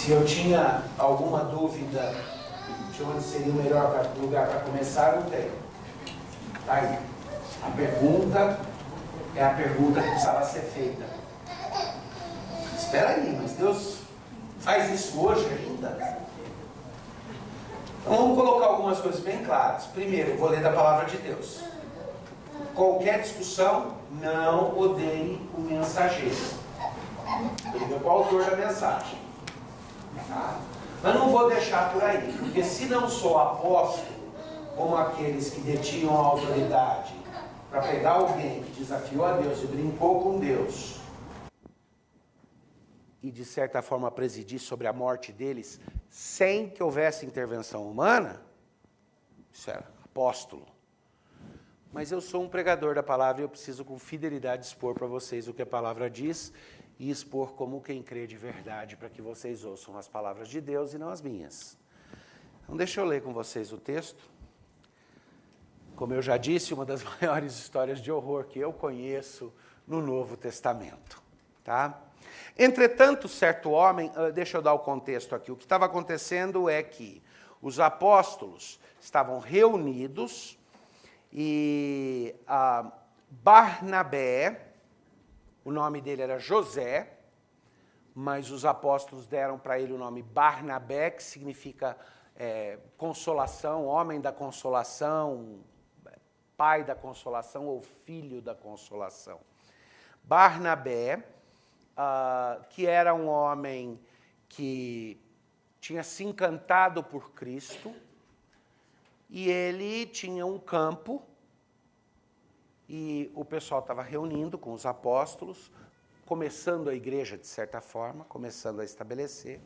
Se eu tinha alguma dúvida de onde seria o melhor lugar para começar, não tenho. Tá aí. A pergunta é a pergunta que precisava ser feita. Espera aí, mas Deus faz isso hoje ainda? Então vamos colocar algumas coisas bem claras. Primeiro, eu vou ler da palavra de Deus. Qualquer discussão, não odeie o mensageiro. Briga com o autor da mensagem. Tá? Mas não vou deixar por aí, porque se não sou apóstolo, como aqueles que detinham a autoridade para pegar alguém que desafiou a Deus e brincou com Deus, e de certa forma presidir sobre a morte deles, sem que houvesse intervenção humana, isso era apóstolo. Mas eu sou um pregador da palavra e eu preciso com fidelidade expor para vocês o que a palavra diz e expor como quem crê de verdade, para que vocês ouçam as palavras de Deus e não as minhas. Então deixa eu ler com vocês o texto. Como eu já disse, uma das maiores histórias de horror que eu conheço no Novo Testamento. Tá? Entretanto, certo homem, deixa eu dar o contexto aqui, o que estava acontecendo é que os apóstolos estavam reunidos e Barnabé, o nome dele era José, mas os apóstolos deram para ele o nome Barnabé, que significa consolação, homem da consolação, pai da consolação ou filho da consolação. Barnabé, que era um homem que tinha se encantado por Cristo, e ele tinha um campo, e o pessoal estava reunindo com os apóstolos, começando a igreja de certa forma, começando a estabelecer.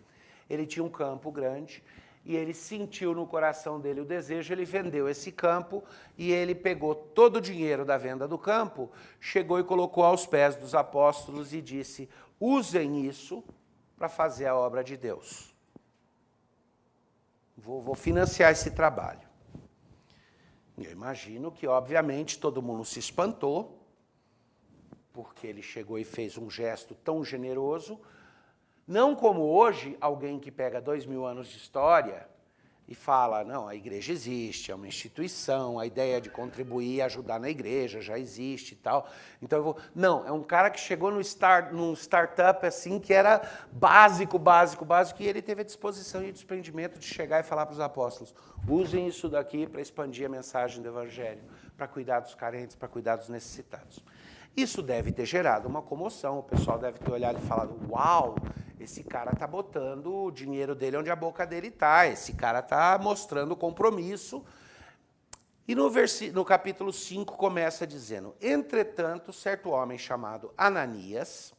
Ele tinha um campo grande, e ele sentiu no coração dele o desejo, ele vendeu esse campo, e ele pegou todo o dinheiro da venda do campo, chegou e colocou aos pés dos apóstolos e disse: usem isso para fazer a obra de Deus. Vou financiar esse trabalho. Eu imagino que, obviamente, todo mundo se espantou, porque ele chegou e fez um gesto tão generoso, não como hoje, alguém que pega 2000 anos de história e fala, não, a igreja existe, é uma instituição, a ideia de contribuir e ajudar na igreja já existe e tal. Então eu vou... Não, é um cara que chegou num startup assim, que era básico, e ele teve a disposição e o desprendimento de chegar e falar para os apóstolos: usem isso daqui para expandir a mensagem do evangelho, para cuidar dos carentes, para cuidar dos necessitados. Isso deve ter gerado uma comoção, o pessoal deve ter olhado e falado: uau, esse cara está botando o dinheiro dele onde a boca dele está, esse cara está mostrando compromisso. E no capítulo 5 começa dizendo: entretanto, certo homem chamado Ananias,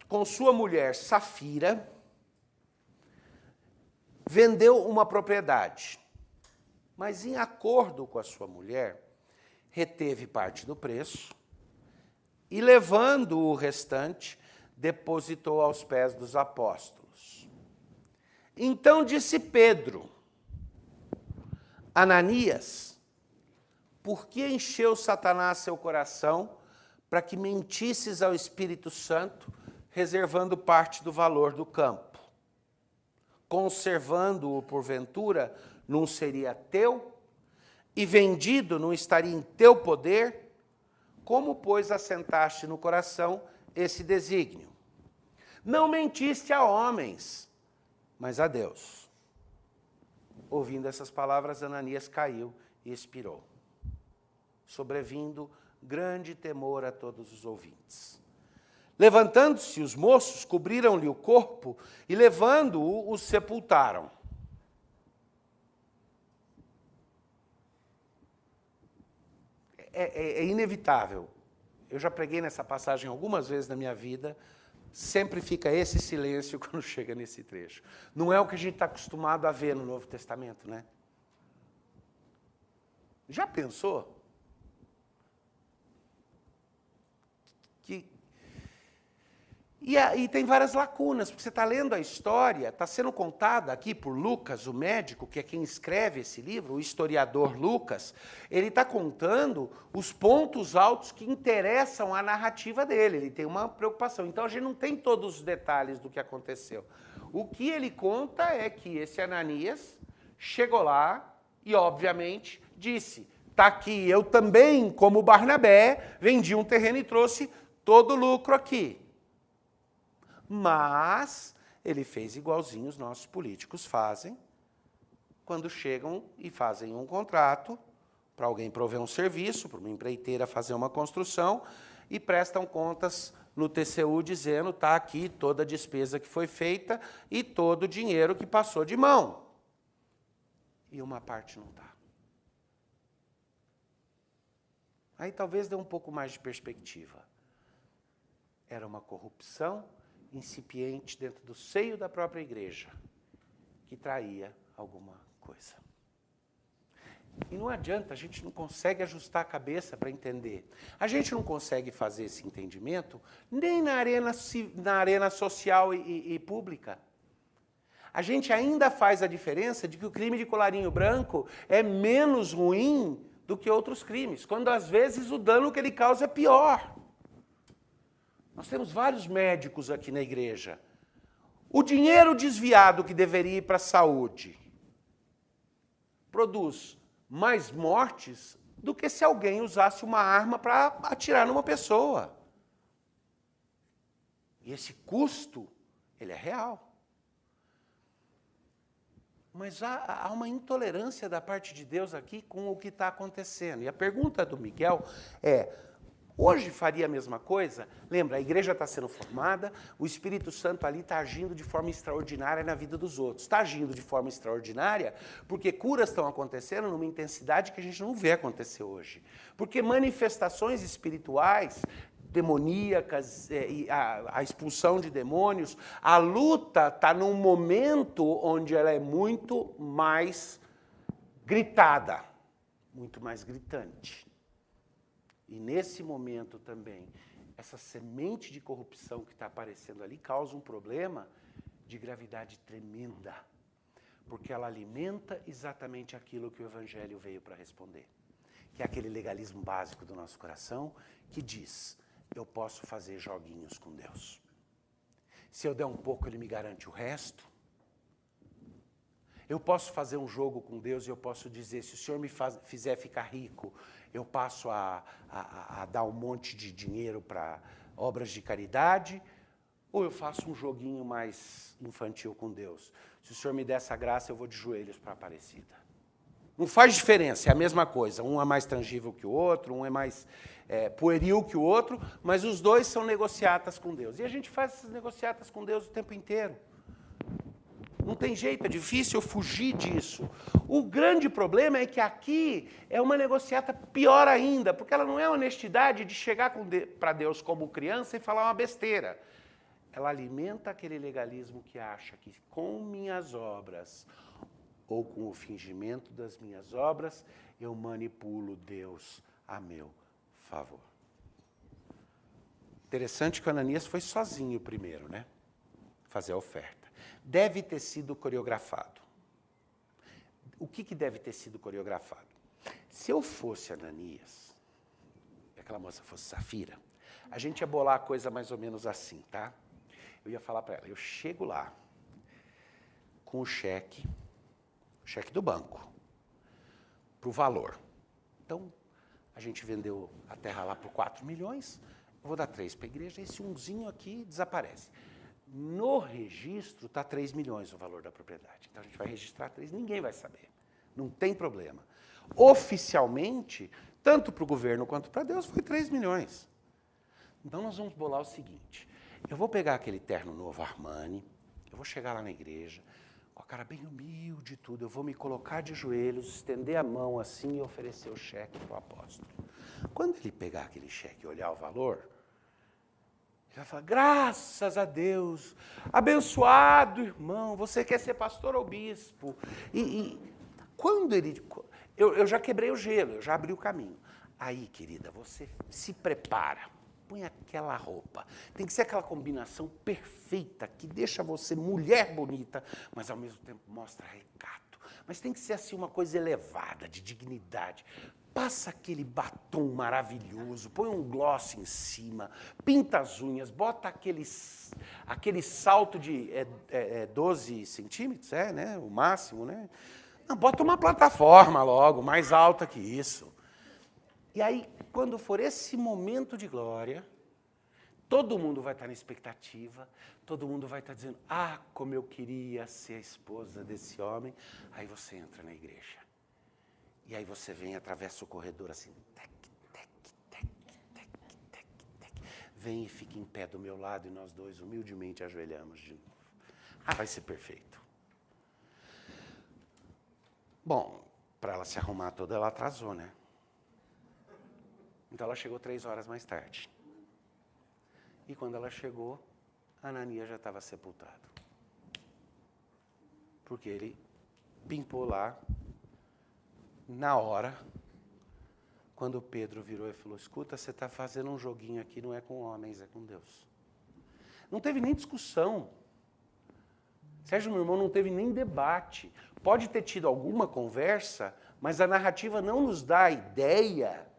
com sua mulher Safira, vendeu uma propriedade, mas em acordo com a sua mulher, reteve parte do preço e, levando o restante, depositou aos pés dos apóstolos. Então disse Pedro: Ananias, por que encheu Satanás seu coração para que mentisses ao Espírito Santo, reservando parte do valor do campo? Conservando-o, porventura, não seria teu? E vendido não estaria em teu poder? Como, pois, assentaste no coração esse desígnio? Não mentiste a homens, mas a Deus. Ouvindo essas palavras, Ananias caiu e expirou, sobrevindo grande temor a todos os ouvintes. Levantando-se os moços, cobriram-lhe o corpo e, levando-o, o sepultaram. É inevitável. Eu já preguei nessa passagem algumas vezes na minha vida, sempre fica esse silêncio quando chega nesse trecho. Não é o que a gente está acostumado a ver no Novo Testamento, né? Já pensou? E tem várias lacunas, porque você está lendo a história, está sendo contada aqui por Lucas, o médico, que é quem escreve esse livro, o historiador Lucas, ele está contando os pontos altos que interessam à narrativa dele, ele tem uma preocupação. Então a gente não tem todos os detalhes do que aconteceu. O que ele conta é que esse Ananias chegou lá e, obviamente, disse, está aqui, eu também, como Barnabé, vendi um terreno e trouxe todo o lucro aqui. Mas ele fez igualzinho os nossos políticos fazem quando chegam e fazem um contrato para alguém prover um serviço, para uma empreiteira fazer uma construção, e prestam contas no TCU dizendo, está aqui toda a despesa que foi feita e todo o dinheiro que passou de mão. E uma parte não está. Aí talvez dê um pouco mais de perspectiva. Era uma corrupção incipiente dentro do seio da própria igreja, que traía alguma coisa. E não adianta, a gente não consegue ajustar a cabeça para entender. A gente não consegue fazer esse entendimento nem na arena social e pública. A gente ainda faz a diferença de que o crime de colarinho branco é menos ruim do que outros crimes, quando às vezes o dano que ele causa é pior. Nós temos vários médicos aqui na igreja. O dinheiro desviado que deveria ir para a saúde produz mais mortes do que se alguém usasse uma arma para atirar numa pessoa. E esse custo, ele é real. Mas há uma intolerância da parte de Deus aqui com o que está acontecendo. E a pergunta do Miguel é, hoje faria a mesma coisa? Lembra, a igreja está sendo formada, o Espírito Santo ali está agindo de forma extraordinária na vida dos outros. Está agindo de forma extraordinária porque curas estão acontecendo numa intensidade que a gente não vê acontecer hoje. Porque manifestações espirituais, demoníacas, a expulsão de demônios, a luta está num momento onde ela é muito mais gritada, muito mais gritante. E nesse momento também, essa semente de corrupção que está aparecendo ali causa um problema de gravidade tremenda, porque ela alimenta exatamente aquilo que o Evangelho veio para responder, que é aquele legalismo básico do nosso coração que diz, eu posso fazer joguinhos com Deus. Se eu der um pouco, Ele me garante o resto. Eu posso fazer um jogo com Deus e eu posso dizer, se o Senhor me fizer ficar rico, eu passo a dar um monte de dinheiro para obras de caridade, ou eu faço um joguinho mais infantil com Deus. Se o Senhor me der essa graça, eu vou de joelhos para a Aparecida. Não faz diferença, é a mesma coisa. Um é mais tangível que o outro, um é mais pueril que o outro, mas os dois são negociatas com Deus. E a gente faz essas negociatas com Deus o tempo inteiro. Não tem jeito, é difícil fugir disso. O grande problema é que aqui é uma negociata pior ainda, porque ela não é a honestidade de chegar para Deus como criança e falar uma besteira. Ela alimenta aquele legalismo que acha que com minhas obras, ou com o fingimento das minhas obras, eu manipulo Deus a meu favor. Interessante que o Ananias foi sozinho primeiro, né? Fazer a oferta. Deve ter sido coreografado. O que deve ter sido coreografado? Se eu fosse Ananias, e aquela moça fosse Safira, a gente ia bolar a coisa mais ou menos assim, tá? Eu ia falar para ela, eu chego lá com o cheque do banco, para o valor. Então, a gente vendeu a terra lá por 4 milhões, eu vou dar 3 para a igreja, esse umzinho aqui desaparece. No registro está 3 milhões o valor da propriedade. Então a gente vai registrar 3, ninguém vai saber. Não tem problema. Oficialmente, tanto para o governo quanto para Deus, foi 3 milhões. Então nós vamos bolar o seguinte, eu vou pegar aquele terno novo Armani, eu vou chegar lá na igreja, com a cara bem humilde e tudo, eu vou me colocar de joelhos, estender a mão assim e oferecer o cheque para o apóstolo. Quando ele pegar aquele cheque e olhar o valor, ele vai falar, graças a Deus, abençoado irmão, você quer ser pastor ou bispo? E quando ele... Eu já quebrei o gelo, eu já abri o caminho. Aí, querida, você se prepara, põe aquela roupa. Tem que ser aquela combinação perfeita, que deixa você mulher bonita, mas ao mesmo tempo mostra recato. Mas tem que ser assim uma coisa elevada, de dignidade. Passa aquele batom maravilhoso, põe um gloss em cima, pinta as unhas, bota aquele salto de 12 centímetros, né? O máximo, né? Não, bota uma plataforma logo, mais alta que isso. E aí, quando for esse momento de glória, todo mundo vai estar na expectativa, todo mundo vai estar dizendo, ah, como eu queria ser a esposa desse homem. Aí você entra na igreja. E aí você vem, atravessa o corredor assim, tec, tec, tec, tec, tec, tec. Vem e fica em pé do meu lado e nós dois humildemente ajoelhamos de novo. Ah, vai ser perfeito. Bom, para ela se arrumar toda, ela atrasou, né? Então ela chegou 3 horas mais tarde. E quando ela chegou, Ananias já estava sepultado. Porque ele pimpou lá, na hora, quando Pedro virou e falou, escuta, você está fazendo um joguinho aqui, não é com homens, é com Deus. Não teve nem discussão. Sérgio, meu irmão, não teve nem debate. Pode ter tido alguma conversa, mas a narrativa não nos dá a ideia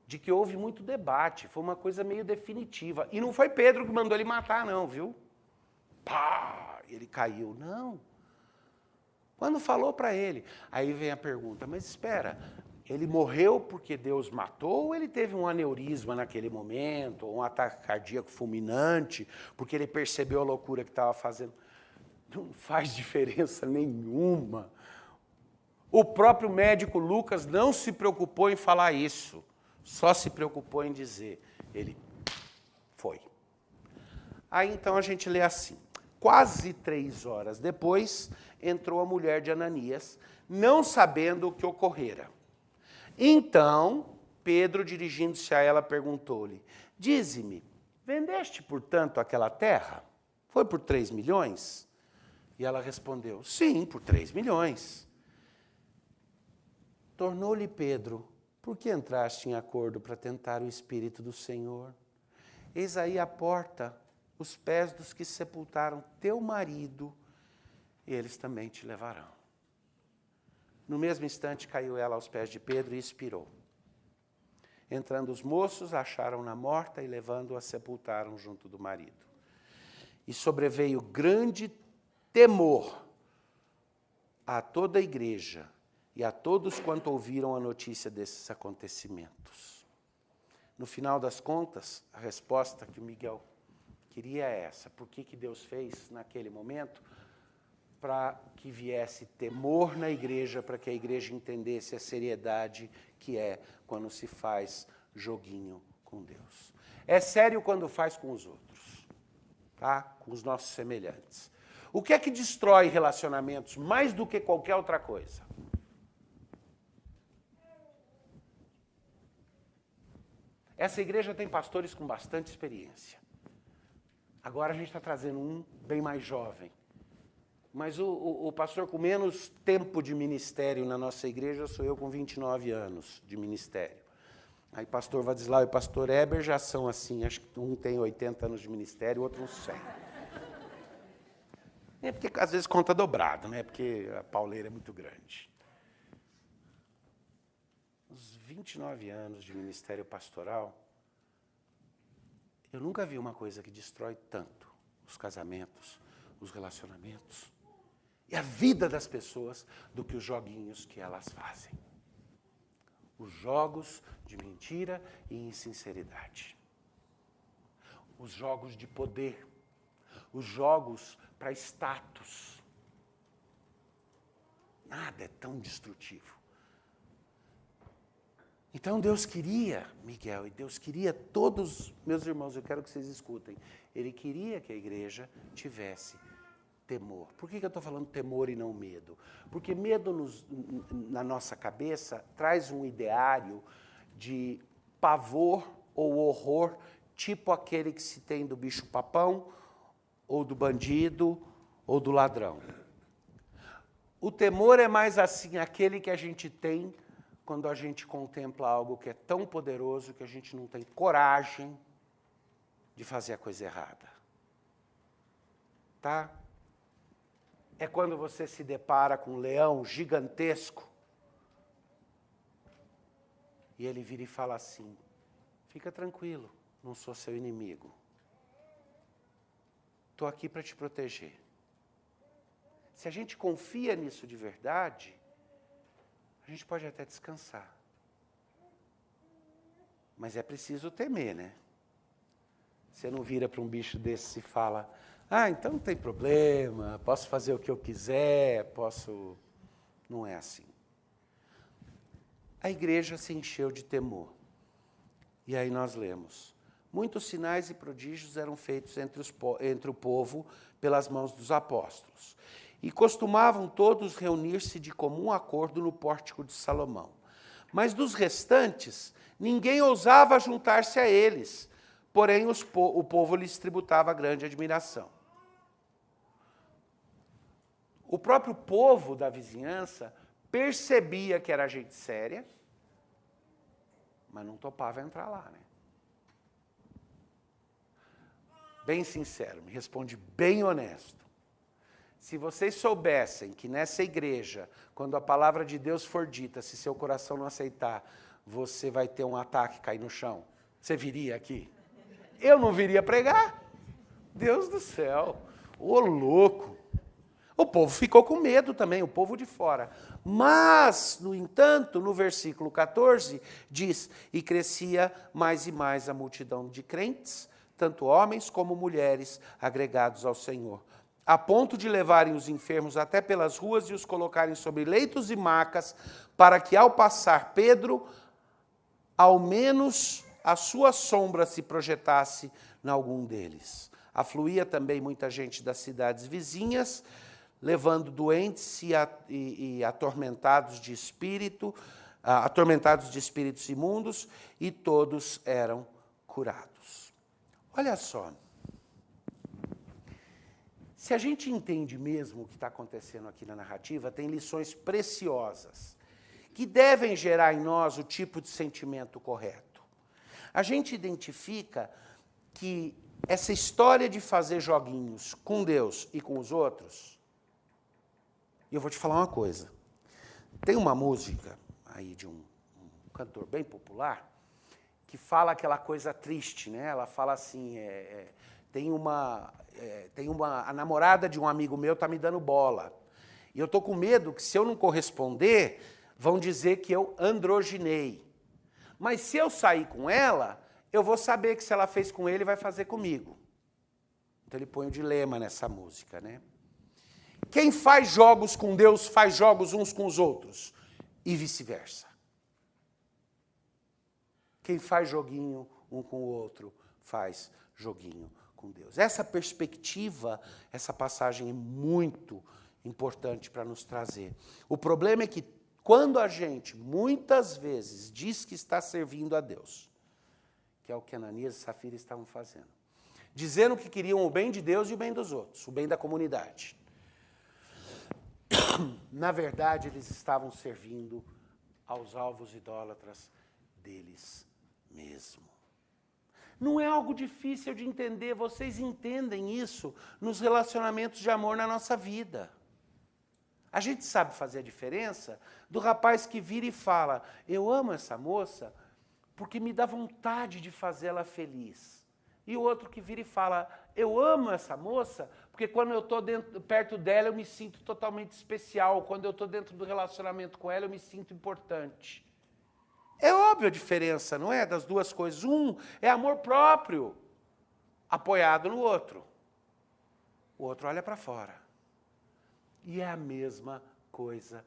de que houve muito debate. Foi uma coisa meio definitiva. E não foi Pedro que mandou ele matar, não, viu? Pá! Ele caiu. Não. Quando falou para ele, aí vem a pergunta, mas espera, ele morreu porque Deus matou ou ele teve um aneurisma naquele momento, ou um ataque cardíaco fulminante, porque ele percebeu a loucura que estava fazendo? Não faz diferença nenhuma. O próprio médico Lucas não se preocupou em falar isso, só se preocupou em dizer, ele foi. Aí então a gente lê assim, quase 3 horas depois, entrou a mulher de Ananias, não sabendo o que ocorrera. Então, Pedro, dirigindo-se a ela, perguntou-lhe, dize-me, vendeste, portanto, aquela terra? Foi por 3 milhões? E ela respondeu, sim, por 3 milhões. Tornou-lhe Pedro, por que entraste em acordo para tentar o Espírito do Senhor? Eis aí a porta, os pés dos que sepultaram teu marido, e eles também te levarão. No mesmo instante caiu ela aos pés de Pedro e expirou. Entrando os moços, acharam-na morta e levando-a sepultaram junto do marido. E sobreveio grande temor a toda a igreja e a todos quanto ouviram a notícia desses acontecimentos. No final das contas, a resposta que o Miguel queria é essa. Por que Deus fez naquele momento? Para que viesse temor na igreja, para que a igreja entendesse a seriedade que é quando se faz joguinho com Deus. É sério quando faz com os outros, tá? Com os nossos semelhantes. O que é que destrói relacionamentos mais do que qualquer outra coisa? Essa igreja tem pastores com bastante experiência. Agora a gente está trazendo um bem mais jovem. Mas o pastor com menos tempo de ministério na nossa igreja sou eu com 29 anos de ministério. Aí pastor Vadislau e pastor Eber já são assim, acho que um tem 80 anos de ministério, o outro uns 100. É porque às vezes conta dobrado, né? Porque a pauleira é muito grande. Os 29 anos de ministério pastoral, eu nunca vi uma coisa que destrói tanto os casamentos, os relacionamentos e a vida das pessoas do que os joguinhos que elas fazem. Os jogos de mentira e insinceridade. Os jogos de poder. Os jogos para status. Nada é tão destrutivo. Então Deus queria, Miguel, e Deus queria todos, meus irmãos, eu quero que vocês escutem, Ele queria que a igreja tivesse temor. Por que eu estou falando temor e não medo? Porque medo na nossa cabeça traz um ideário de pavor ou horror, tipo aquele que se tem do bicho-papão, ou do bandido, ou do ladrão. O temor é mais assim, aquele que a gente tem quando a gente contempla algo que é tão poderoso que a gente não tem coragem de fazer a coisa errada. Tá? É quando você se depara com um leão gigantesco e ele vira e fala assim: fica tranquilo, não sou seu inimigo. Estou aqui para te proteger. Se a gente confia nisso de verdade, a gente pode até descansar. Mas é preciso temer, né? Você não vira para um bicho desse e fala: então não tem problema, posso fazer o que eu quiser, posso... Não é assim. A igreja se encheu de temor. E aí nós lemos: muitos sinais e prodígios eram feitos entre o povo pelas mãos dos apóstolos. E costumavam todos reunir-se de comum acordo no pórtico de Salomão. Mas dos restantes, ninguém ousava juntar-se a eles, porém o povo lhes tributava grande admiração. O próprio povo da vizinhança percebia que era gente séria, mas não topava entrar lá, né? Bem sincero, me responde bem honesto. Se vocês soubessem que nessa igreja, quando a palavra de Deus for dita, se seu coração não aceitar, você vai ter um ataque, cair no chão, você viria aqui? Eu não viria pregar? Deus do céu, ô louco! O povo ficou com medo também, o povo de fora. Mas, no entanto, no versículo 14, diz: e crescia mais e mais a multidão de crentes, tanto homens como mulheres, agregados ao Senhor, a ponto de levarem os enfermos até pelas ruas e os colocarem sobre leitos e macas, para que, ao passar Pedro, ao menos a sua sombra se projetasse em algum deles. Afluía também muita gente das cidades vizinhas, levando doentes e atormentados de espíritos imundos, e todos eram curados. Olha só, se a gente entende mesmo o que está acontecendo aqui na narrativa, tem lições preciosas, que devem gerar em nós o tipo de sentimento correto. A gente identifica que essa história de fazer joguinhos com Deus e com os outros... E eu vou te falar uma coisa. Tem uma música aí de um cantor bem popular que fala aquela coisa triste, né? Ela fala assim, a namorada de um amigo meu está me dando bola. E eu estou com medo que, se eu não corresponder, vão dizer que eu androginei. Mas se eu sair com ela, eu vou saber que se ela fez com ele, vai fazer comigo. Então ele põe o dilema nessa música, né? Quem faz jogos com Deus faz jogos uns com os outros, e vice-versa. Quem faz joguinho um com o outro faz joguinho com Deus. Essa perspectiva, essa passagem é muito importante para nos trazer. O problema é que quando a gente, muitas vezes, diz que está servindo a Deus, que é o que Ananias e Safira estavam fazendo, dizendo que queriam o bem de Deus e o bem dos outros, o bem da comunidade. Na verdade, eles estavam servindo aos alvos idólatras deles mesmos. Não é algo difícil de entender, vocês entendem isso nos relacionamentos de amor na nossa vida. A gente sabe fazer a diferença do rapaz que vira e fala: eu amo essa moça porque me dá vontade de fazê-la feliz. E o outro que vira e fala: eu amo essa moça porque quando eu estou perto dela eu me sinto totalmente especial. Quando eu estou dentro do relacionamento com ela eu me sinto importante. É óbvio a diferença, não é? Das duas coisas. Um é amor próprio, apoiado no outro. O outro olha para fora. E é a mesma coisa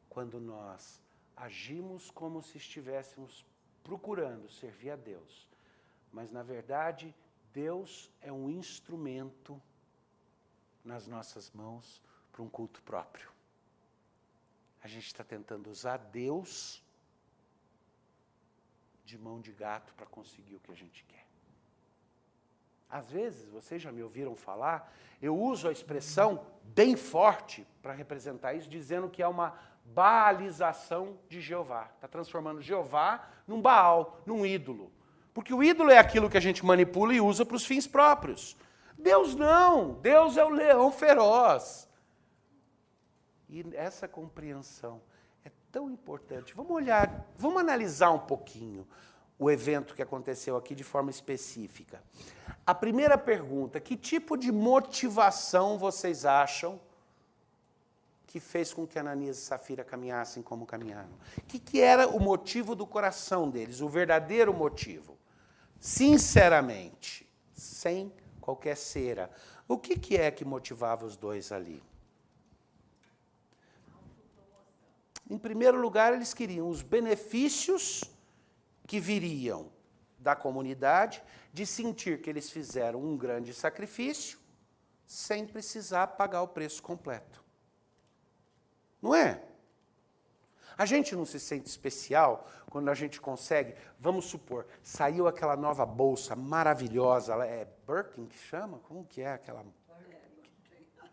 quando nós agimos como se estivéssemos procurando servir a Deus. Mas, na verdade, Deus é um instrumento nas nossas mãos para um culto próprio. A gente está tentando usar Deus de mão de gato para conseguir o que a gente quer. Às vezes, vocês já me ouviram falar, eu uso a expressão bem forte para representar isso, dizendo que é uma baalização de Jeová. Está transformando Jeová num Baal, num ídolo. Porque o ídolo é aquilo que a gente manipula e usa para os fins próprios. Deus não, Deus é o leão feroz. E essa compreensão é tão importante. Vamos olhar, vamos analisar um pouquinho o evento que aconteceu aqui de forma específica. A primeira pergunta, que tipo de motivação vocês acham que fez com que Ananias e Safira caminhassem como caminharam? O que era o motivo do coração deles, o verdadeiro motivo? Sinceramente, sem qualquer cera, o que é que motivava os dois ali? Em primeiro lugar, eles queriam os benefícios que viriam da comunidade, de sentir que eles fizeram um grande sacrifício, sem precisar pagar o preço completo. Não é? A gente não se sente especial quando a gente consegue, vamos supor, saiu aquela nova bolsa maravilhosa, é Birkin que chama? Como que é aquela?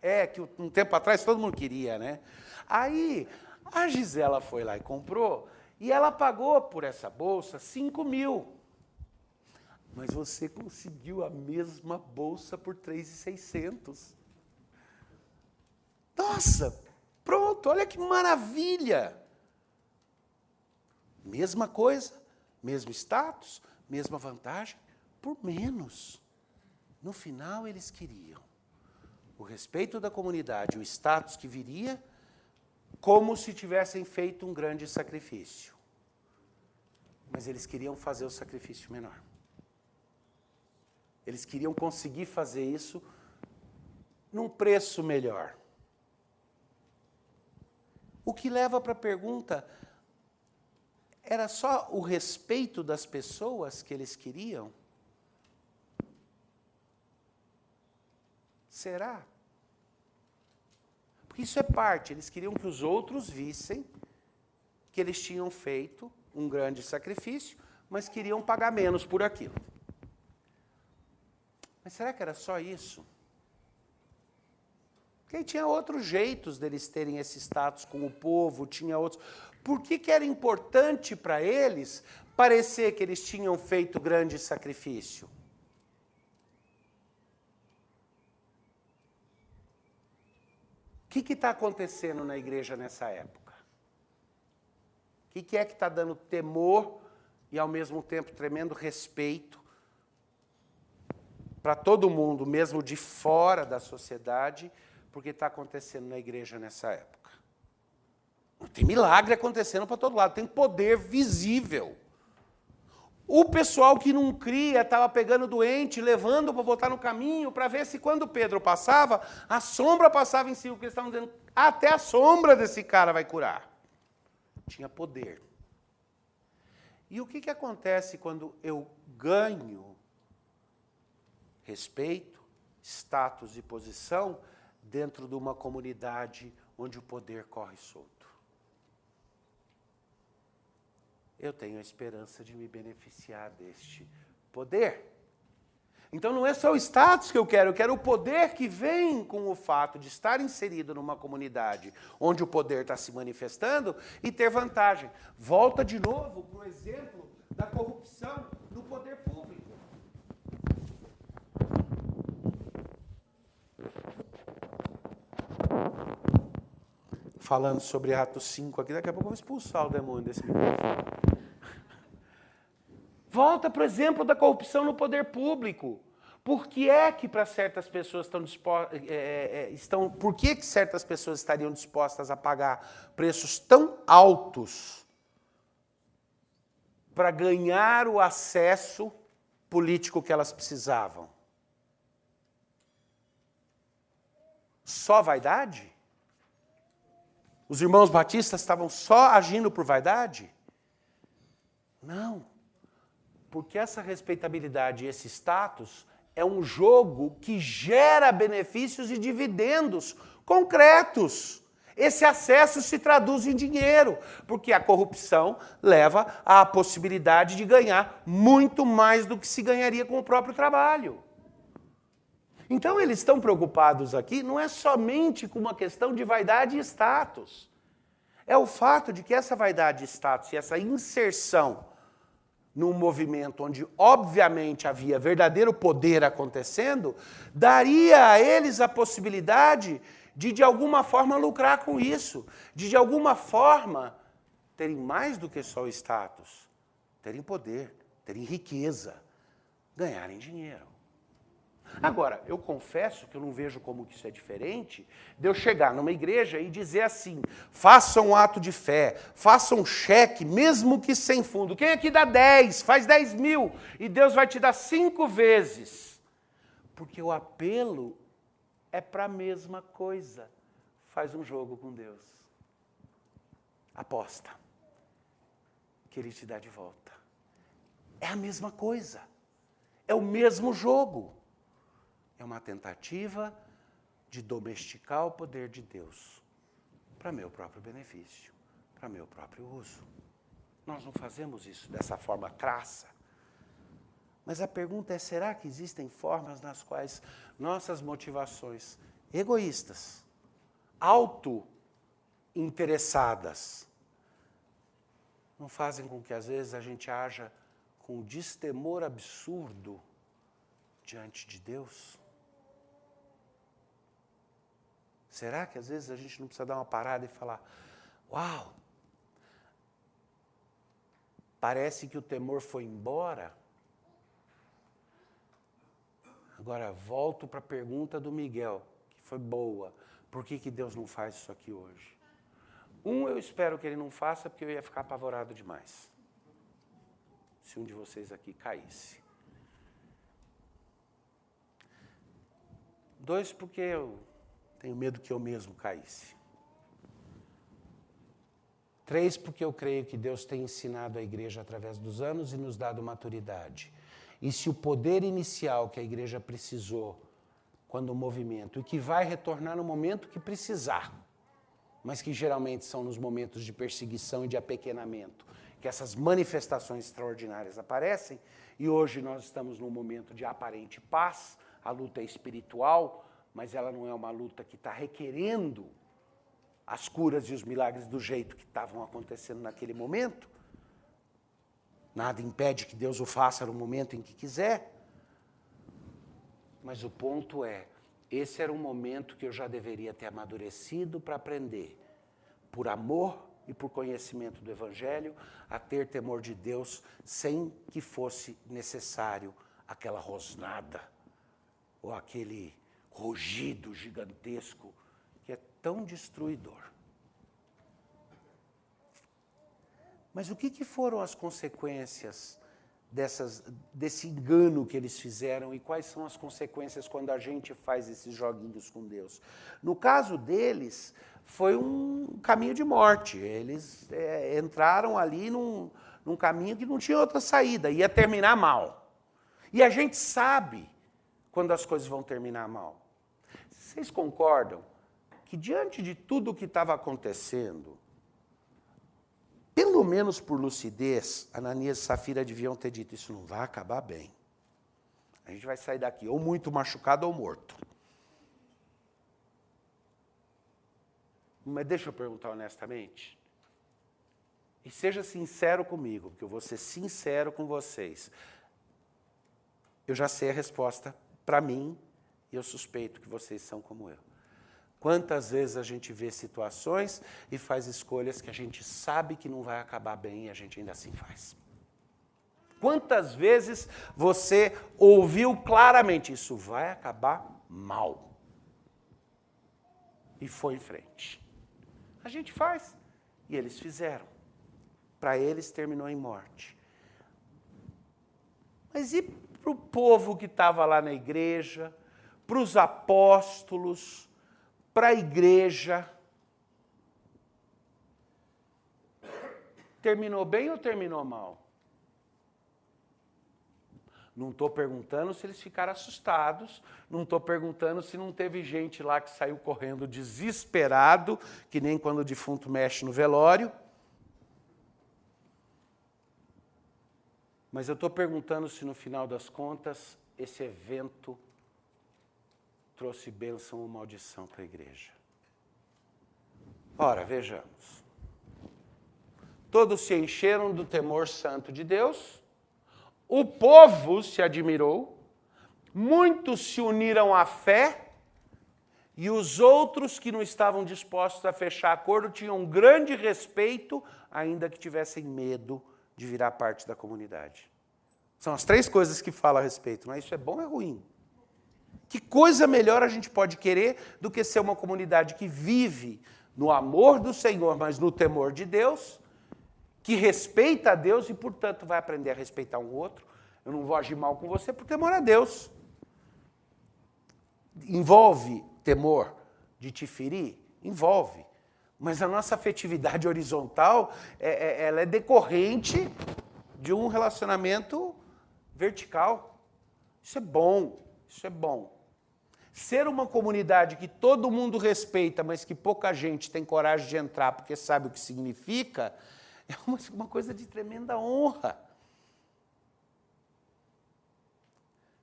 É, que um tempo atrás todo mundo queria, né? Aí, a Gisela foi lá e comprou, e ela pagou por essa bolsa 5 mil. Mas você conseguiu a mesma bolsa por 3.600. Nossa, pronto, olha que maravilha! Mesma coisa, mesmo status, mesma vantagem, por menos. No final, eles queriam o respeito da comunidade, o status que viria, como se tivessem feito um grande sacrifício. Mas eles queriam fazer o sacrifício menor. Eles queriam conseguir fazer isso num preço melhor. O que leva para a pergunta, era só o respeito das pessoas que eles queriam? Será? Porque isso é parte, eles queriam que os outros vissem que eles tinham feito um grande sacrifício, mas queriam pagar menos por aquilo. Mas será que era só isso? Porque aí tinha outros jeitos deles terem esse status com o povo, tinha outros. Por que era importante para eles parecer que eles tinham feito grande sacrifício? O que está acontecendo na igreja nessa época? O que é que está dando temor e, ao mesmo tempo, tremendo respeito para todo mundo, mesmo de fora da sociedade, porque está acontecendo na igreja nessa época? Tem milagre acontecendo para todo lado, tem poder visível. O pessoal que não cria estava pegando doente, levando para botar no caminho, para ver se quando Pedro passava, a sombra passava em si, o que eles estavam dizendo, até a sombra desse cara vai curar. Tinha poder. E o que acontece quando eu ganho respeito, status e posição dentro de uma comunidade onde o poder corre solto? Eu tenho a esperança de me beneficiar deste poder. Então não é só o status que eu quero o poder que vem com o fato de estar inserido numa comunidade onde o poder está se manifestando e ter vantagem. Volta de novo para o exemplo da corrupção no poder público. Falando sobre Atos 5 aqui, daqui a pouco eu vou expulsar o demônio desse microfone. Volta para o exemplo da corrupção no poder público. Por que é que para certas pessoas por que certas pessoas estariam dispostas a pagar preços tão altos para ganhar o acesso político que elas precisavam? Só vaidade? Os irmãos batistas estavam só agindo por vaidade? Não. Porque essa respeitabilidade e esse status é um jogo que gera benefícios e dividendos concretos. Esse acesso se traduz em dinheiro, porque a corrupção leva à possibilidade de ganhar muito mais do que se ganharia com o próprio trabalho. Então, eles estão preocupados aqui, não é somente com uma questão de vaidade e status. É o fato de que essa vaidade e status e essa inserção num movimento onde, obviamente, havia verdadeiro poder acontecendo, daria a eles a possibilidade de alguma forma, lucrar com isso, de alguma forma, terem mais do que só o status, terem poder, terem riqueza, ganharem dinheiro. Agora, eu confesso que eu não vejo como que isso é diferente de eu chegar numa igreja e dizer assim, faça um ato de fé, faça um cheque, mesmo que sem fundo. Quem aqui dá 10, faz 10 mil, e Deus vai te dar 5 vezes. Porque o apelo é para a mesma coisa. Faz um jogo com Deus. Aposta. Que Ele te dá de volta. É a mesma coisa. É o mesmo jogo. É uma tentativa de domesticar o poder de Deus para meu próprio benefício, para meu próprio uso. Nós não fazemos isso dessa forma crassa. Mas a pergunta é, será que existem formas nas quais nossas motivações egoístas, auto-interessadas, não fazem com que às vezes a gente haja com um destemor absurdo diante de Deus? Será que às vezes a gente não precisa dar uma parada e falar, uau, parece que o temor foi embora? Agora, volto para a pergunta do Miguel, que foi boa. Por que Deus não faz isso aqui hoje? Eu espero que Ele não faça, porque eu ia ficar apavorado demais. Se um de vocês aqui caísse. 2, porque eu tenho medo que eu mesmo caísse. 3, porque eu creio que Deus tem ensinado a igreja através dos anos e nos dado maturidade. E se o poder inicial que a igreja precisou, quando o movimento, e que vai retornar no momento que precisar, mas que geralmente são nos momentos de perseguição e de apequenamento, que essas manifestações extraordinárias aparecem, e hoje nós estamos num momento de aparente paz, a luta é espiritual, mas ela não é uma luta que está requerendo as curas e os milagres do jeito que estavam acontecendo naquele momento. Nada impede que Deus o faça no momento em que quiser. Mas o ponto é, esse era um momento que eu já deveria ter amadurecido para aprender, por amor e por conhecimento do Evangelho, a ter temor de Deus sem que fosse necessário aquela rosnada ou aquele rugido gigantesco que é tão destruidor. Mas o que foram as consequências desse engano que eles fizeram e quais são as consequências quando a gente faz esses joguinhos com Deus? No caso deles, foi um caminho de morte. Eles entraram ali num caminho que não tinha outra saída, ia terminar mal. E a gente sabe quando as coisas vão terminar mal. Vocês concordam que diante de tudo o que estava acontecendo, pelo menos por lucidez, Ananias e Safira deviam ter dito, isso não vai acabar bem. A gente vai sair daqui ou muito machucado ou morto. Mas deixa eu perguntar honestamente. E seja sincero comigo, porque eu vou ser sincero com vocês. Eu já sei a resposta para mim e eu suspeito que vocês são como eu. Quantas vezes a gente vê situações e faz escolhas que a gente sabe que não vai acabar bem e a gente ainda assim faz? Quantas vezes você ouviu claramente, isso vai acabar mal? E foi em frente. A gente faz. E eles fizeram. Para eles terminou em morte. Mas e para o povo que estava lá na igreja, para os apóstolos, para a igreja? Terminou bem ou terminou mal? Não estou perguntando se eles ficaram assustados, não estou perguntando se não teve gente lá que saiu correndo desesperado, que nem quando o defunto mexe no velório. Mas eu estou perguntando se no final das contas esse evento trouxe bênção ou maldição para a igreja. Ora, vejamos. Todos se encheram do temor santo de Deus, O povo se admirou, muitos se uniram à fé, e os outros que não estavam dispostos a fechar acordo tinham um grande respeito, ainda que tivessem medo de virar parte da comunidade. São as 3 coisas que fala a respeito, mas isso é bom ou é ruim? Que coisa melhor a gente pode querer do que ser uma comunidade que vive no amor do Senhor, mas no temor de Deus, que respeita a Deus e, portanto, vai aprender a respeitar um outro. Eu não vou agir mal com você por temor a Deus. Envolve temor de te ferir? Envolve. Mas a nossa afetividade horizontal, ela é decorrente de um relacionamento vertical. Isso é bom, isso é bom. Ser uma comunidade que todo mundo respeita, mas que pouca gente tem coragem de entrar porque sabe o que significa, é uma coisa de tremenda honra.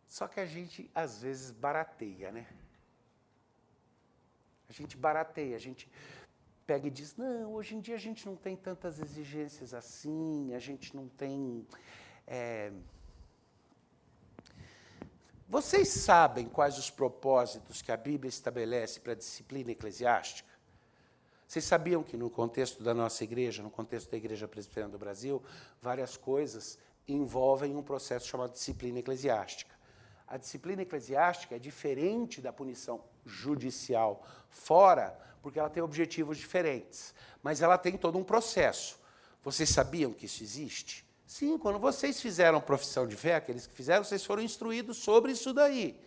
Só que a gente, às vezes, barateia, né? A gente barateia, a gente pega e diz, não, hoje em dia a gente não tem tantas exigências assim, a gente não tem... Vocês sabem quais os propósitos que a Bíblia estabelece para a disciplina eclesiástica? Vocês sabiam que no contexto da nossa igreja, no contexto da Igreja Presbiteriana do Brasil, várias coisas envolvem um processo chamado disciplina eclesiástica. A disciplina eclesiástica é diferente da punição judicial fora, porque ela tem objetivos diferentes. Mas ela tem todo um processo. Vocês sabiam que isso existe? Sim, quando vocês fizeram profissão de fé, aqueles que fizeram, vocês foram instruídos sobre isso daí.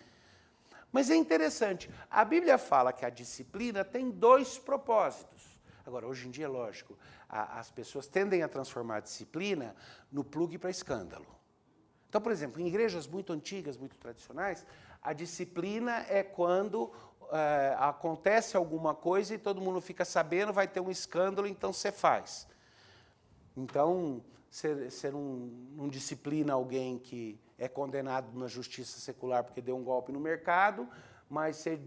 Mas é interessante, a Bíblia fala que a disciplina tem 2 propósitos. Agora, hoje em dia, lógico, as pessoas tendem a transformar a disciplina no plug para escândalo. Então, por exemplo, em igrejas muito antigas, muito tradicionais, a disciplina é quando acontece alguma coisa e todo mundo fica sabendo, vai ter um escândalo, então você faz. Então, você não disciplina alguém que é condenado na justiça secular porque deu um golpe no mercado, mas você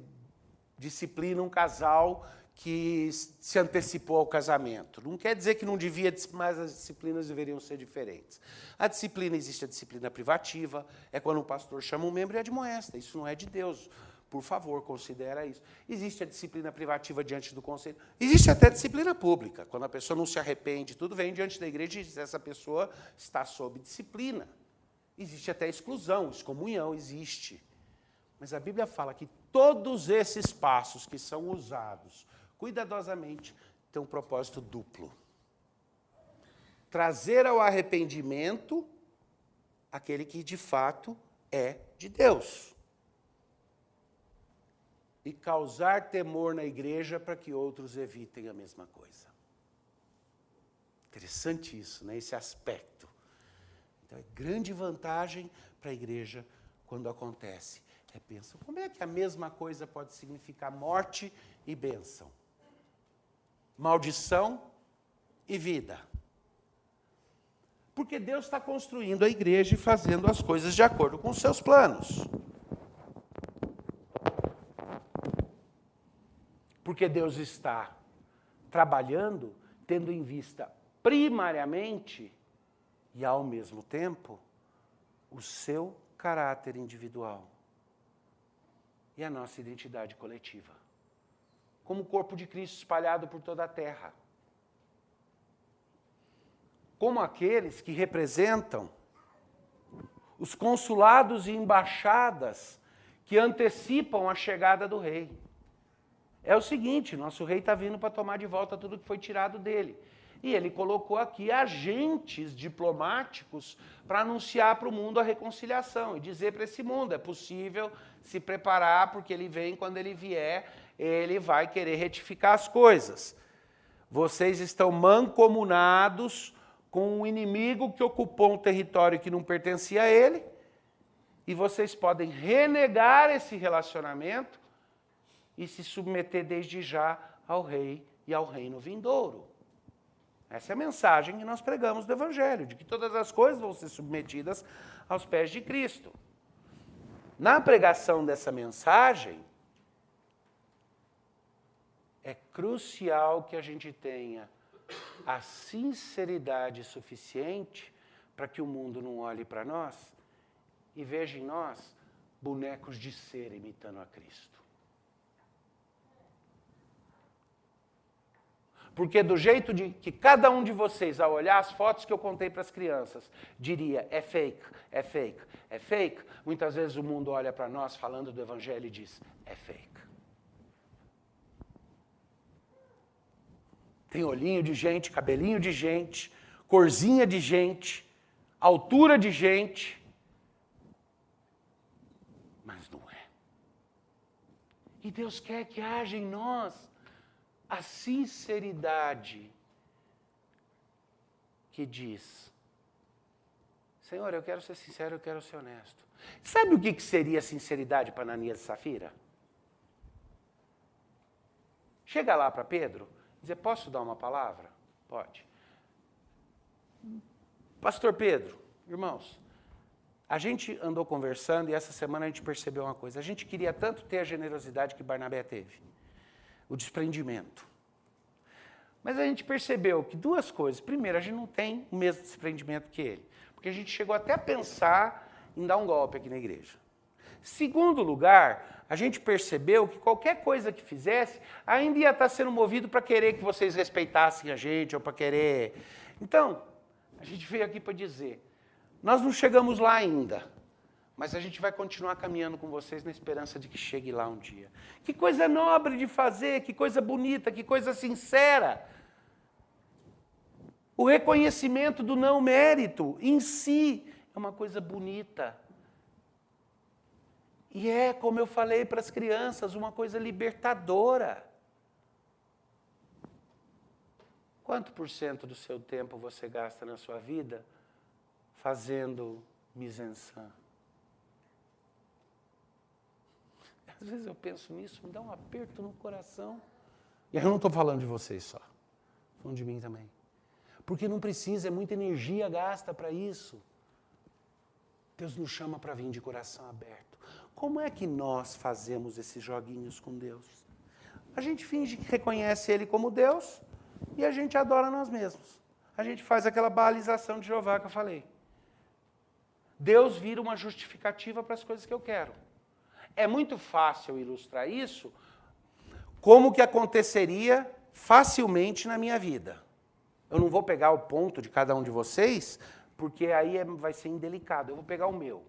disciplina um casal que se antecipou ao casamento. Não quer dizer que não devia, mas as disciplinas deveriam ser diferentes. A disciplina, existe a disciplina privativa, é quando um pastor chama um membro e admoesta. Isso não é de Deus. Por favor, considera isso. Existe a disciplina privativa diante do conselho. Existe até a disciplina pública. Quando a pessoa não se arrepende, tudo vem diante da igreja e diz, essa pessoa está sob disciplina. Existe até exclusão, excomunhão, existe. Mas a Bíblia fala que todos esses passos que são usados cuidadosamente têm um propósito duplo. Trazer ao arrependimento aquele que, de fato, é de Deus. E causar temor na igreja para que outros evitem a mesma coisa. Interessante isso, né? Esse aspecto. Então, é grande vantagem para a igreja quando acontece. Pensam, como é que a mesma coisa pode significar morte e bênção? Maldição e vida. Porque Deus está construindo a igreja e fazendo as coisas de acordo com os seus planos. Porque Deus está trabalhando, tendo em vista primariamente e, ao mesmo tempo, o seu caráter individual e a nossa identidade coletiva, como o corpo de Cristo espalhado por toda a terra. Como aqueles que representam os consulados e embaixadas que antecipam a chegada do rei. É o seguinte, nosso rei está vindo para tomar de volta tudo que foi tirado dele. E ele colocou aqui agentes diplomáticos para anunciar para o mundo a reconciliação e dizer para esse mundo, é possível se preparar, porque ele vem, quando ele vier, ele vai querer retificar as coisas. Vocês estão mancomunados com um inimigo que ocupou um território que não pertencia a ele, e vocês podem renegar esse relacionamento e se submeter desde já ao rei e ao reino vindouro. Essa é a mensagem que nós pregamos do Evangelho, de que todas as coisas vão ser submetidas aos pés de Cristo. Na pregação dessa mensagem, é crucial que a gente tenha a sinceridade suficiente para que o mundo não olhe para nós e veja em nós bonecos de cera imitando a Cristo. Porque do jeito de que cada um de vocês, ao olhar as fotos que eu contei para as crianças, diria, é fake, é fake, é fake, muitas vezes o mundo olha para nós falando do Evangelho e diz, é fake. Tem olhinho de gente, cabelinho de gente, corzinha de gente, altura de gente, mas não é. E Deus quer que haja em nós a sinceridade que diz, Senhor, eu quero ser sincero, eu quero ser honesto. Sabe o que seria sinceridade para Ananias e Safira? Chega lá para Pedro, dizer, posso dar uma palavra? Pode. Pastor Pedro, irmãos, a gente andou conversando e essa semana a gente percebeu uma coisa. A gente queria tanto ter a generosidade que Barnabé teve. O desprendimento. Mas a gente percebeu que duas coisas. Primeiro, a gente não tem o mesmo desprendimento que ele. Porque a gente chegou até a pensar em dar um golpe aqui na igreja. Segundo lugar, a gente percebeu que qualquer coisa que fizesse, ainda ia estar sendo movido para querer que vocês respeitassem a gente, ou para querer... Então, a gente veio aqui para dizer, nós não chegamos lá ainda, mas a gente vai continuar caminhando com vocês na esperança de que chegue lá um dia. Que coisa nobre de fazer, que coisa bonita, que coisa sincera. O reconhecimento do não mérito em si é uma coisa bonita. E é, como eu falei para as crianças, uma coisa libertadora. Quanto por cento do seu tempo você gasta na sua vida fazendo mise-en-scène? Às vezes eu penso nisso, me dá um aperto no coração. E aí eu não estou falando de vocês só, estou falando de mim também. Porque não precisa, é muita energia gasta para isso. Deus nos chama para vir de coração aberto. Como é que nós fazemos esses joguinhos com Deus? A gente finge que reconhece Ele como Deus e a gente adora nós mesmos. A gente faz aquela balização de Jeová que eu falei. Deus vira uma justificativa para as coisas que eu quero. É muito fácil ilustrar isso como que aconteceria facilmente na minha vida. Eu não vou pegar o ponto de cada um de vocês, porque aí vai ser indelicado. Eu vou pegar o meu.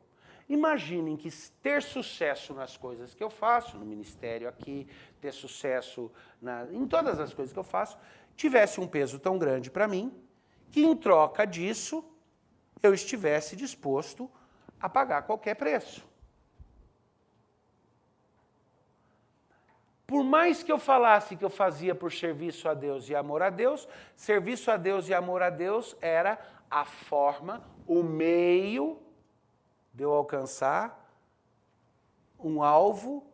Imaginem que ter sucesso nas coisas que eu faço, no ministério aqui, ter sucesso em todas as coisas que eu faço, tivesse um peso tão grande para mim, que em troca disso, eu estivesse disposto a pagar qualquer preço. Por mais que eu falasse que eu fazia por serviço a Deus e amor a Deus, serviço a Deus e amor a Deus era a forma, o meio de eu alcançar um alvo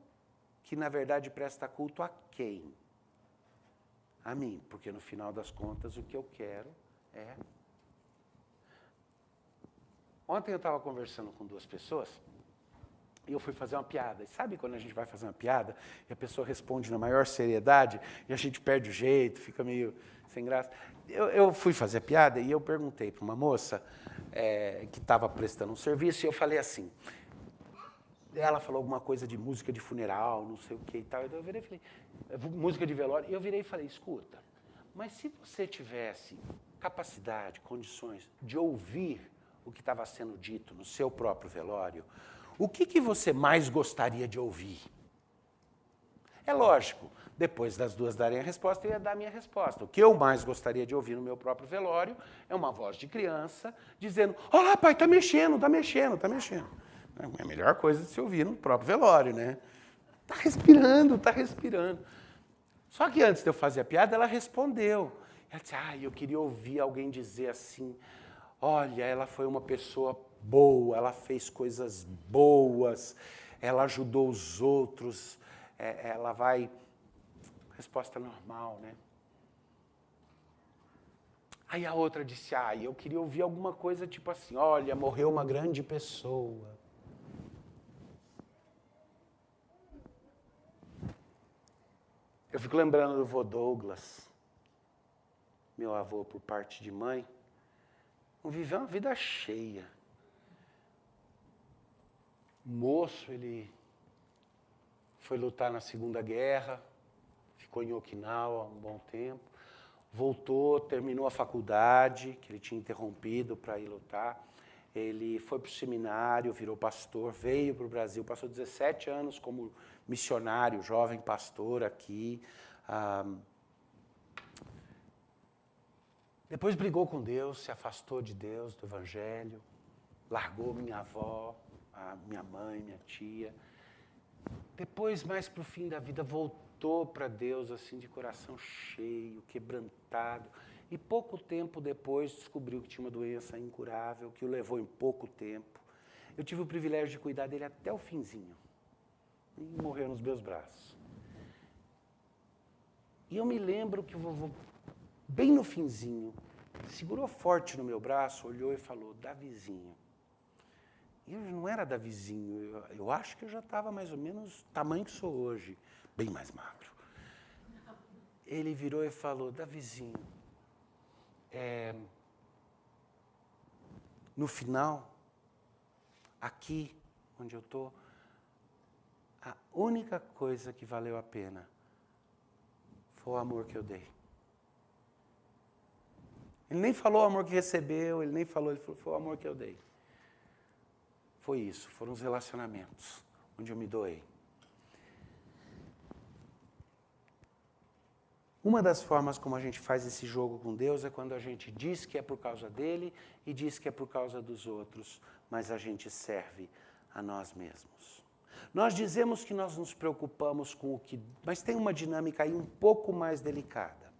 que, na verdade, presta culto a quem? A mim, porque no final das contas o que eu quero é... Ontem eu estava conversando com duas pessoas e eu fui fazer uma piada. E sabe quando a gente vai fazer uma piada e a pessoa responde na maior seriedade e a gente perde o jeito, fica meio sem graça? Eu fui fazer a piada e eu perguntei para uma moça que estava prestando um serviço e eu falei assim, ela falou alguma coisa de música de funeral, não sei o que e tal. Eu virei e falei, música de velório. E eu virei e falei, escuta, mas se você tivesse capacidade, condições de ouvir o que estava sendo dito no seu próprio velório, o que você mais gostaria de ouvir? É lógico, depois das duas darem a resposta, eu ia dar a minha resposta. O que eu mais gostaria de ouvir no meu próprio velório é uma voz de criança dizendo, olá, pai, está mexendo, está mexendo, está mexendo. É a melhor coisa de se ouvir no próprio velório, né? Está respirando, está respirando. Só que antes de eu fazer a piada, ela respondeu. Ela disse, eu queria ouvir alguém dizer assim, olha, ela foi uma pessoa boa, ela fez coisas boas, ela ajudou os outros, ela vai... Resposta normal, né? Aí a outra disse, eu queria ouvir alguma coisa tipo assim, olha, morreu uma grande pessoa. Eu fico lembrando do vô Douglas, meu avô por parte de mãe, viveu uma vida cheia. Moço, ele foi lutar na Segunda Guerra, ficou em Okinawa um bom tempo, voltou, terminou a faculdade, que ele tinha interrompido para ir lutar. Ele foi para o seminário, virou pastor, veio para o Brasil, passou 17 anos como missionário, jovem pastor aqui. Depois brigou com Deus, se afastou de Deus, do Evangelho, largou minha avó, a minha mãe, minha tia. Depois, mais para o fim da vida, voltou para Deus assim de coração cheio, quebrantado. E pouco tempo depois descobriu que tinha uma doença incurável, que o levou em pouco tempo. Eu tive o privilégio de cuidar dele até o finzinho. E morreu nos meus braços. E eu me lembro que o vovô, bem no finzinho, segurou forte no meu braço, olhou e falou, Davizinho. E eu não era Davizinho, eu acho que eu já estava mais ou menos do tamanho que sou hoje, bem mais magro. Ele virou e falou, Davizinho, no final, aqui onde eu estou, a única coisa que valeu a pena foi o amor que eu dei. Ele nem falou o amor que recebeu, ele falou, foi o amor que eu dei. Foi isso, foram os relacionamentos onde eu me doei. Uma das formas como a gente faz esse jogo com Deus é quando a gente diz que é por causa dele e diz que é por causa dos outros, mas a gente serve a nós mesmos. Nós dizemos que nós nos preocupamos com o que... Mas tem uma dinâmica aí um pouco mais delicada.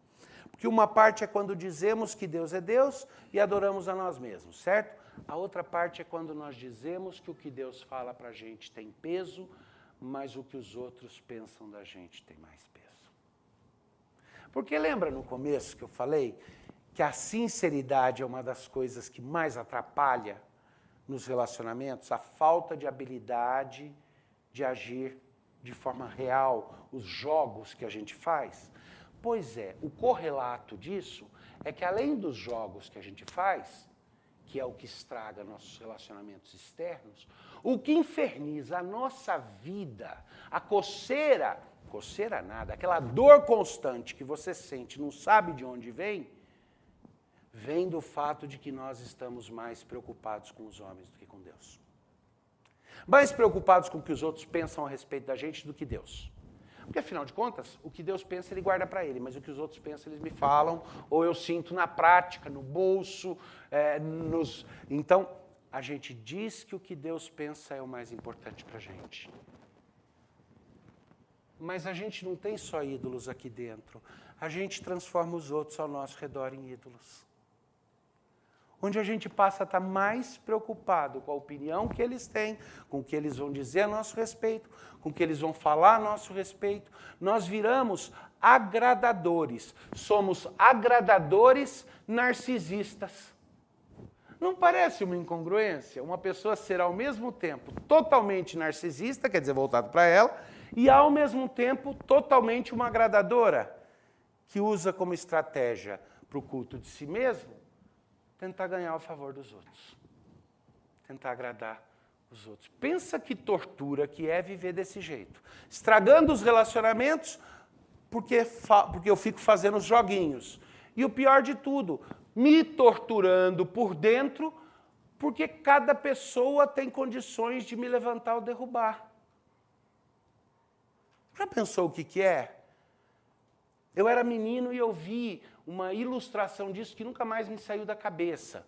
Porque uma parte é quando dizemos que Deus é Deus e adoramos a nós mesmos, certo? A outra parte é quando nós dizemos que o que Deus fala para a gente tem peso, mas o que os outros pensam da gente tem mais peso. Porque lembra no começo que eu falei que a sinceridade é uma das coisas que mais atrapalha nos relacionamentos? A falta de habilidade de agir de forma real, os jogos que a gente faz. Pois é, o correlato disso é que além dos jogos que a gente faz, que é o que estraga nossos relacionamentos externos, o que inferniza a nossa vida, a coceira nada, aquela dor constante que você sente, não sabe de onde vem, vem do fato de que nós estamos mais preocupados com os homens do que com Deus. Mais preocupados com o que os outros pensam a respeito da gente do que Deus. Porque, afinal de contas, o que Deus pensa, Ele guarda para Ele, mas o que os outros pensam, eles me falam, ou eu sinto na prática, no bolso, Então, a gente diz que o que Deus pensa é o mais importante para a gente. Mas a gente não tem só ídolos aqui dentro. A gente transforma os outros ao nosso redor em ídolos. Onde a gente passa a estar mais preocupado com a opinião que eles têm, com o que eles vão dizer a nosso respeito, com o que eles vão falar a nosso respeito. Nós viramos agradadores. Somos agradadores narcisistas. Não parece uma incongruência? Uma pessoa ser ao mesmo tempo totalmente narcisista, quer dizer, voltado para ela, e ao mesmo tempo totalmente uma agradadora, que usa como estratégia para o culto de si mesmo, tentar ganhar o favor dos outros, tentar agradar os outros. Pensa que tortura que é viver desse jeito, estragando os relacionamentos porque eu fico fazendo os joguinhos. E o pior de tudo, me torturando por dentro porque cada pessoa tem condições de me levantar ou derrubar. Já pensou o que é? Eu era menino e eu vi uma ilustração disso que nunca mais me saiu da cabeça.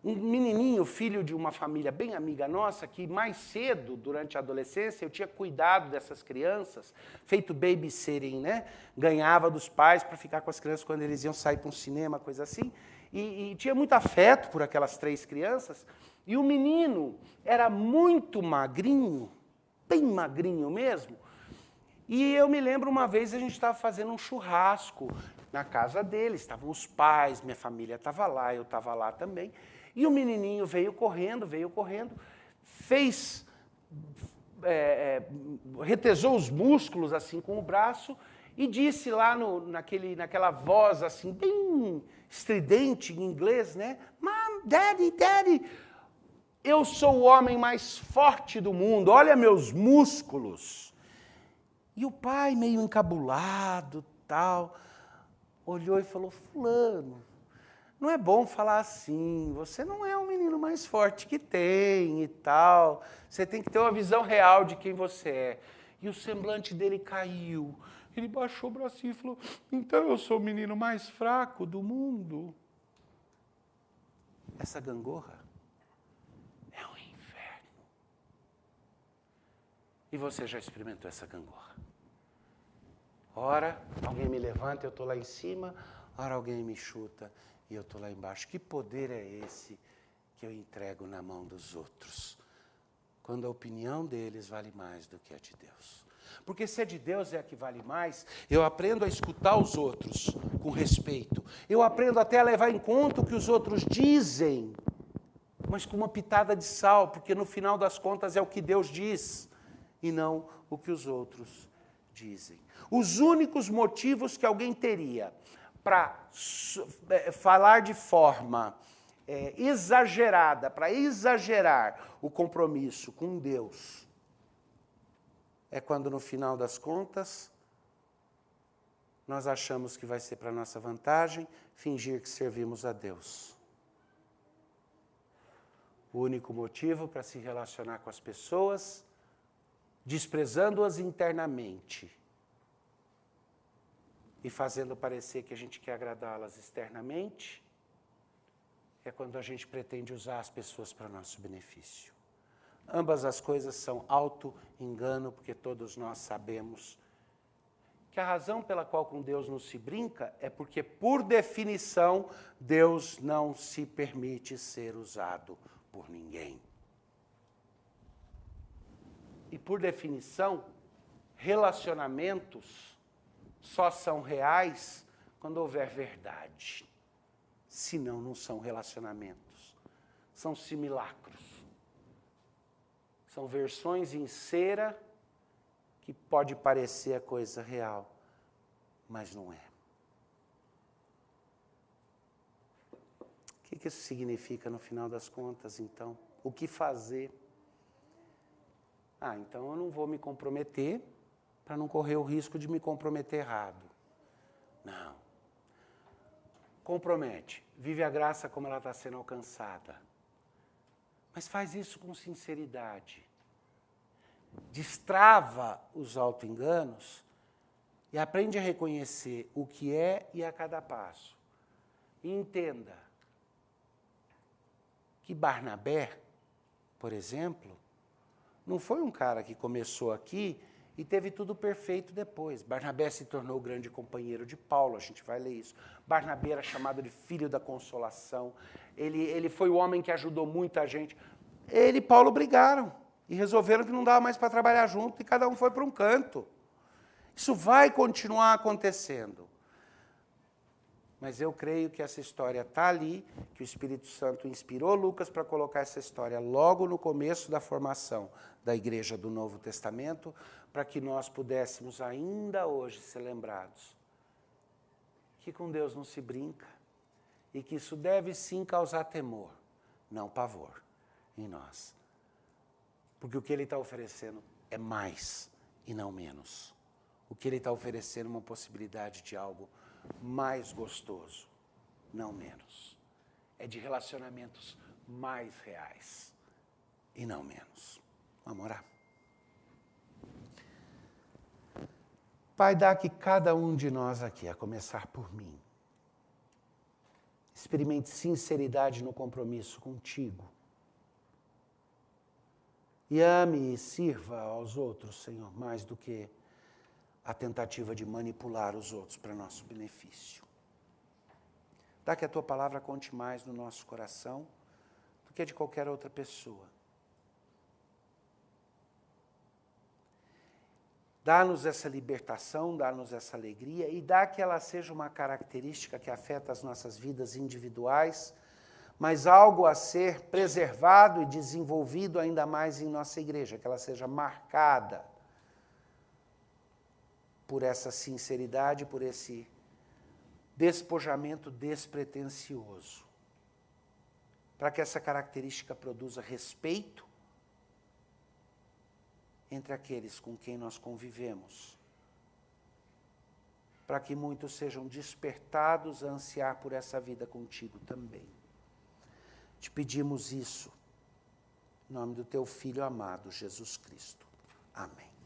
Um menininho, filho de uma família bem amiga nossa, que mais cedo, durante a adolescência, eu tinha cuidado dessas crianças, feito babysitting, né? Ganhava dos pais para ficar com as crianças quando eles iam sair para um cinema, coisa assim. E tinha muito afeto por aquelas 3 crianças. E o menino era muito magrinho, bem magrinho mesmo. E eu me lembro uma vez a gente estava fazendo um churrasco na casa dele, estavam os pais, minha família estava lá, eu estava lá também. E o menininho veio correndo, retesou os músculos assim com o braço e disse lá naquela voz assim, bem estridente em inglês, né? Mom, Daddy, Daddy, eu sou o homem mais forte do mundo, olha meus músculos. E o pai, meio encabulado, tal, olhou e falou, fulano, não é bom falar assim, você não é o menino mais forte que tem e tal, você tem que ter uma visão real de quem você é. E o semblante dele caiu, ele baixou o bracinho e falou, então eu sou o menino mais fraco do mundo. Essa gangorra é um inferno. E você já experimentou essa gangorra? Ora, alguém me levanta, eu estou lá em cima, ora alguém me chuta e eu estou lá embaixo. Que poder é esse que eu entrego na mão dos outros? Quando a opinião deles vale mais do que a de Deus. Porque se a de Deus é a que vale mais, eu aprendo a escutar os outros com respeito. Eu aprendo até a levar em conta o que os outros dizem, mas com uma pitada de sal, porque no final das contas é o que Deus diz e não o que os outros dizem. Os únicos motivos que alguém teria para falar de forma exagerada, para exagerar o compromisso com Deus, é quando no final das contas nós achamos que vai ser para nossa vantagem fingir que servimos a Deus. O único motivo para se relacionar com as pessoas, desprezando-as internamente e fazendo parecer que a gente quer agradá-las externamente, é quando a gente pretende usar as pessoas para nosso benefício. Ambas as coisas são auto-engano, porque todos nós sabemos que a razão pela qual com Deus não se brinca é porque, por definição, Deus não se permite ser usado por ninguém. E, por definição, relacionamentos só são reais quando houver verdade. Senão, não são relacionamentos. São simulacros. São versões em cera que pode parecer a coisa real, mas não é. O que isso significa no final das contas, então? O que fazer? Então eu não vou me comprometer para não correr o risco de me comprometer errado. Não. Compromete. Vive a graça como ela está sendo alcançada. Mas faz isso com sinceridade. Destrava os auto-enganos e aprende a reconhecer o que é e a cada passo. E entenda que Barnabé, por exemplo, não foi um cara que começou aqui e teve tudo perfeito depois. Barnabé se tornou o grande companheiro de Paulo, a gente vai ler isso. Barnabé era chamado de filho da consolação. Ele foi o homem que ajudou muita gente. Ele e Paulo brigaram e resolveram que não dava mais para trabalhar junto e cada um foi para um canto. Isso vai continuar acontecendo. Mas eu creio que essa história está ali, que o Espírito Santo inspirou Lucas para colocar essa história logo no começo da formação da Igreja do Novo Testamento, para que nós pudéssemos ainda hoje ser lembrados que com Deus não se brinca e que isso deve sim causar temor, não pavor em nós. Porque o que Ele está oferecendo é mais e não menos. O que Ele está oferecendo é uma possibilidade de algo mais gostoso, não menos. É de relacionamentos mais reais e não menos. Vamos orar? Pai, dá que cada um de nós aqui, a começar por mim, experimente sinceridade no compromisso contigo. E ame e sirva aos outros, Senhor, mais do que a tentativa de manipular os outros para nosso benefício. Dá que a Tua palavra conte mais no nosso coração do que a de qualquer outra pessoa. Dá-nos essa libertação, dá-nos essa alegria e dá que ela seja uma característica que afeta as nossas vidas individuais, mas algo a ser preservado e desenvolvido ainda mais em nossa igreja, que ela seja marcada por essa sinceridade, por esse despojamento despretensioso. para que essa característica produza respeito entre aqueles com quem nós convivemos, para que muitos sejam despertados a ansiar por essa vida contigo também. Te pedimos isso, em nome do teu Filho amado, Jesus Cristo. Amém.